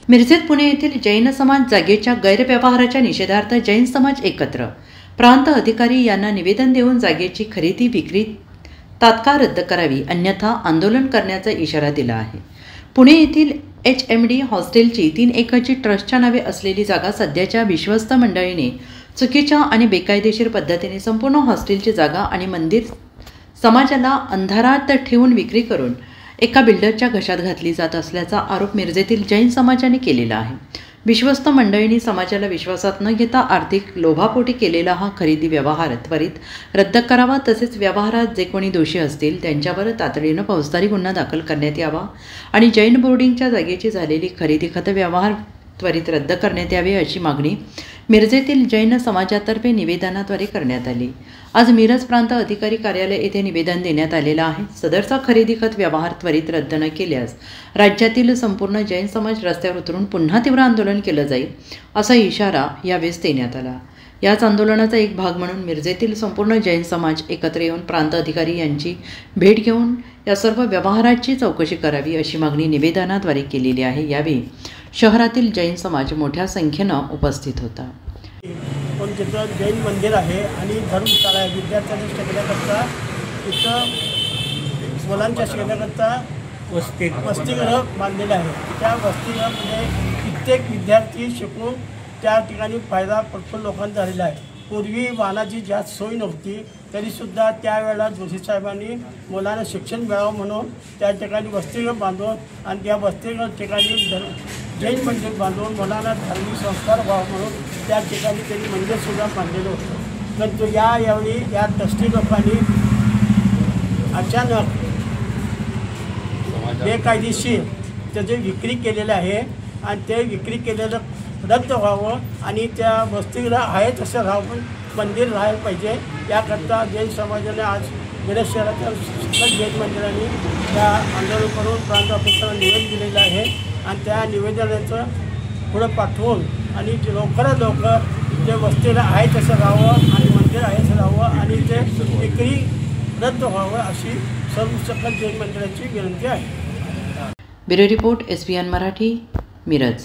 मिरजेत पुणे येथील जैन समाज जागेच्या गैरव्यवहाराच्या निषेधार्थ जैन समाज एकत्र प्रांत अधिकारी यांना निवेदन देऊन जागेची खरेदी विक्री तात्काळ रद्द करावी, अन्यथा आंदोलन करण्याचा इशारा दिला आहे। पुणे येथील HMD हॉस्टेलची 3 एकरची ट्रस्टच्या नावे असलेली जागा सध्याच्या विश्वस्त मंडळीने चुकीच्या आणि बेकायदेशीर पद्धतीने संपूर्ण हॉस्टेलची जागा आणि मंदिर समाजाला अंधारात ठेवून विक्री करून एका बिल्डरच्या घशात घातली जात असल्याचा आरोप मिरजेतील जैन समाजाने केलेला आहे। विश्वस्त मंडळींनी समाजाला विश्वासात न घेता आर्थिक लोभापोटी केलेला हा खरेदी व्यवहार त्वरित रद्द करावा, तसेच व्यवहारात जे कोणी दोषी असतील त्यांच्यावर तातडीने फौजदारी गुन्हा दाखल करण्यात यावा आणि जैन बोर्डिंगच्या जागेची झालेली खरेदी खत व्यवहार त्वरित रद्द करण्यात यावे अशी मागणी मिरजेतील जैन समाजातर्फे निवेदनाद्वारे करण्यात आली। आज मिरज प्रांत अधिकारी कार्यालय येथे निवेदन देण्यात आलेलं आहे। सदरचा खरेदी खत व्यवहार त्वरित रद्द न केल्यास राज्यातील संपूर्ण जैन समाज रस्त्यावर उतरून पुन्हा तीव्र आंदोलन केलं जाईल असा इशारा यावेळी देण्यात आला। याच आंदोलनाचा एक भाग म्हणून मिरजेतील संपूर्ण जैन समाज एकत्र येऊन प्रांत अधिकारी यांची भेट घेऊन या सर्व व्यवहाराची चौकशी करावी अशी मागणी निवेदनाद्वारे केलेली आहे। यावेळी शहरातील जैन समाज मोठ्या संख्येनं उपस्थित होता। पण तिथं जैन मंदिर आहे आणि धर्मशाळा आहे, विद्यार्थ्यांच्या शिकण्याकरता तिथं मुलांच्या शिकण्याकरता वसतिगृह बांधलेलं आहे। त्या वसतिगृहामध्ये कित्येक विद्यार्थी शिकून त्या ठिकाणी फायदा भरपूर लोकांचा झालेला आहे। पूर्वी वाहनाची जास्त सोय नव्हती, तरीसुद्धा त्यावेळेला जोशी साहेबांनी मुलांना शिक्षण मिळावं म्हणून त्या ठिकाणी वसतिगृह बांधून आणि त्या वसतिगृह ठिकाणी जैन मंदिर बांधून मुलांना धार्मिक संस्कार व्हावं म्हणून त्या ठिकाणी त्यांनी मंदिरसुद्धा बांधलेलं होतं। परंतु यावेळी या ट्रस्टी लोकांनी अचानक बेकायदेशीर त्याची विक्री केलेलं आहे आणि ते विक्री केलेलं रद्द व्हावं आणि त्या वसतिगृह आहे तसं राहावं, मंदिर राहायला पाहिजे। याकरता जैन समाजाने आज मिरज शहराच्या सकल जैन मंदिरांनी त्या आंदोलन करून प्रांत ऑफिसरला निवेदन दिलेलं आहे आणि त्या निवेदनाचं पुढं पाठवून आणि लवकरात लवकर जे वसतिगृह आहे तसं राहावं आणि मंदिर आहे तसं राहावं आणि ते विक्री रद्द व्हावं अशी सर्व सकल जैन मंदिराची विनंती आहे। Bureau report SBN Marathi, Miraj.